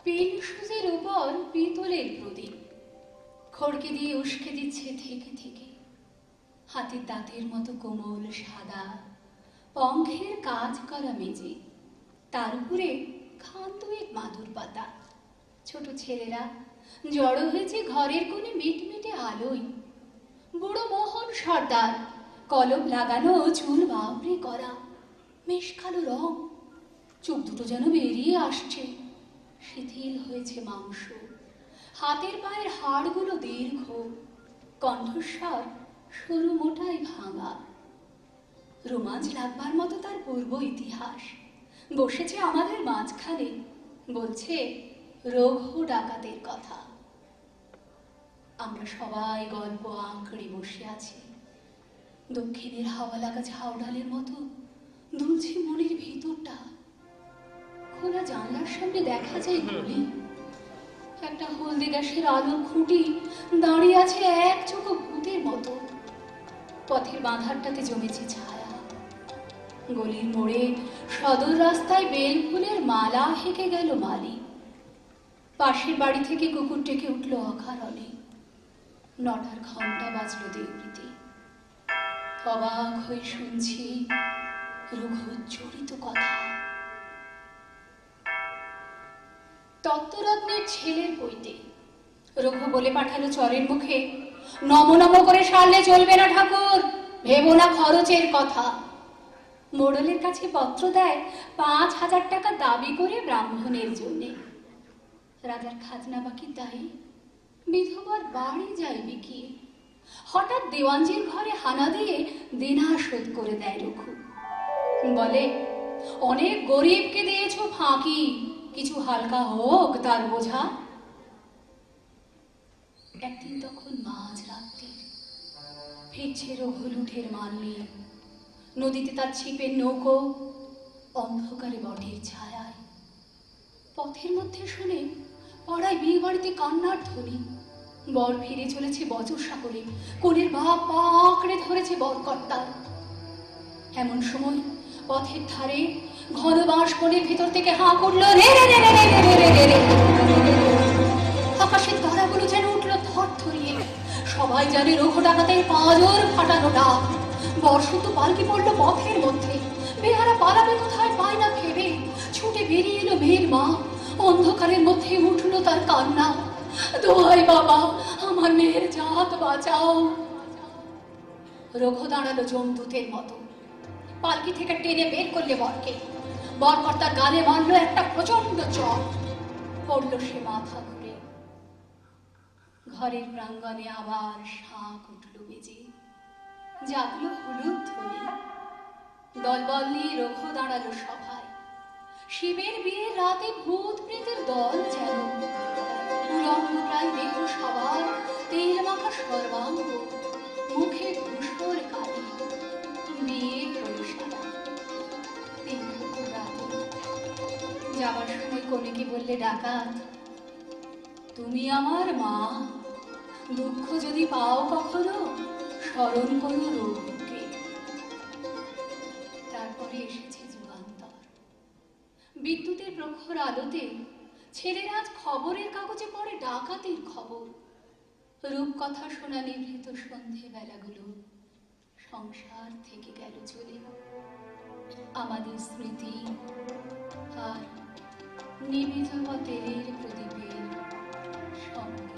Pen সুজের উপর পিতলের প্রদীপ খড়কে দিয়ে উস্কে দিচ্ছে থেকে থেকে। হাতির দাঁতের মতো কোমল সাদা পঙ্খের কাজ করা মেজে, তার উপরে খান দুয়েক মাদুর পাতা। ছোট ছেলেরা জড়ো হয়েছে ঘরের কোণে মিটমিটে আলোয়। বুড়ো মোহন সর্দার, কলম লাগানো, চুল বাবড়ে করা, মেষ কালো রং, চোখ দুটো যেন বেরিয়ে আসছে। শিথিল হয়েছে মাংস, হাতের পায়ের হাড়গুলো দীর্ঘ, কণ্ঠস্বর সরু মোটাই ভাঙা। রোমাঞ্চ লাগবার মতো তার পূর্ব ইতিহাস। বসেছে আমাদের মাঝখানে, বলছে রঘু ডাকাতের কথা। আমরা সবাই গল্প আঁকড়ে বসে আছি। দক্ষিণের হাওয়া লাগা ঝাউডালের মতো দুলছে মনের ভিতরটা। খোলা জানলার সামনে দেখা যায় গলি। একটা হলদে গ্যাসের আলোর খুঁটি দাঁড়িয়ে আছে এক চোখো ভূতের মতো। পথের বাঁধারটাতে জমেছে ছায়া। গলির মোড়ে সদর রাস্তায় বেল ফুলের মালা হেঁকে গেল মালি। পাশের বাড়ি থেকে কুকুর ডেকে উঠল অকারণে। 9টার ঘন্টা বাজল দেউড়িতে। অবাক হয়ে শুনছি রঘুজ্জরিত কথা। তত্ত্বরত্নের ছেলের বইতে রঘু বলে পাঠালো চরের মুখে, নম নম করে সারলে চলবে না ঠাকুর, ভেবো না খরচের কথা। মোড়লের কাছে পত্র দেয় 5,000 টাকা দাবি করে ব্রাহ্মণের জন্যে। রাজার খাজনা বাকি, তাই বিধবার বাড়ি যায় বিকিয়ে। হঠাৎ দেওয়ানজির ঘরে হানা দিয়ে দেনা শোধ করে দেয় রঘু। বলে, অনেক গরিবকে দিয়েছ ফাঁকি, কিছু হালকা হোক তার বোঝা। একদিন তখন মাঝ রাত্রি, ফিরছে রঘু লুঠের মান নিয়ে। নদীতে তার ছিপের নৌকো, অন্ধকারে বটের ছায়ায়। পথের মধ্যে শুনে পাড়ায় বিয়ে বাড়িতে কান্নার ধ্বনি। বর ফিরে চলেছে বচসা করে, কোণের বাপ পা আঁকড়ে ধরেছে বরকর্তার। এমন সময় পথের ধারে ঘন বাঁশ বনের ভিতর থেকে হাঁ করলো, রে রে রে রে রে রে রে রে। আকাশের তারাগুলো যেন উঠলো থরথরিয়ে। সবাই জানে রঘু ডাকাতের পাঁজর ফাটানো ডাক। বর শুধু পালকি পড়লো পথের মধ্যে। বেহারা পালাবে কোথায় পায় না ভেবে ছুটে বেরিয়ে এলো মেয়ের মা। অন্ধকারের মধ্যে উঠলো তার কান্না, দোহাই বাবা, আমার মেয়ের জাত বাঁচাও। রঘু দাঁড়ালো যমদূতের মতো, পালকি থেকে টেনে বের করলে বরকে। বরকর্তার গালে মারলো একটা প্রচন্ড চড়, পড়লো সে মাথা ঘুরে। ঘরের প্রাঙ্গণে আবার শাঁখ উঠল বেজে, জাগলো হলুদ ধ্বনি। দলবল নিয়ে রঘু দাঁড়ালো সভায়। শিবের বিয়ের রাতে ভূত প্রেতের দল যেন। উলঙ্গ প্রায় দেহ সবার, তেল মাখা সর্বাঙ্গ, মুখে ধূসর কালি। বিয়ে হলো সারা। 3 প্রহর রাতে যাবার সময় কনেকে বললে ডাকাত, তুমি আমার মা, দুঃখ যদি পাও কখনো স্মরণ করো রঘুকে। তারপরে এসেছে যুগান্তর। বিদ্যুতের প্রখর আলোতে ছেলেরা আজ খবরের কাগজে পড়ে ডাকাতের খবর। রূপকথা শোনা নিভৃত সন্ধে বেলাগুলো সংসার থেকে গেল চলে। আমাদের স্মৃতি আর নিভে যাওয়া তেলের প্রদীপের সঙ্গ।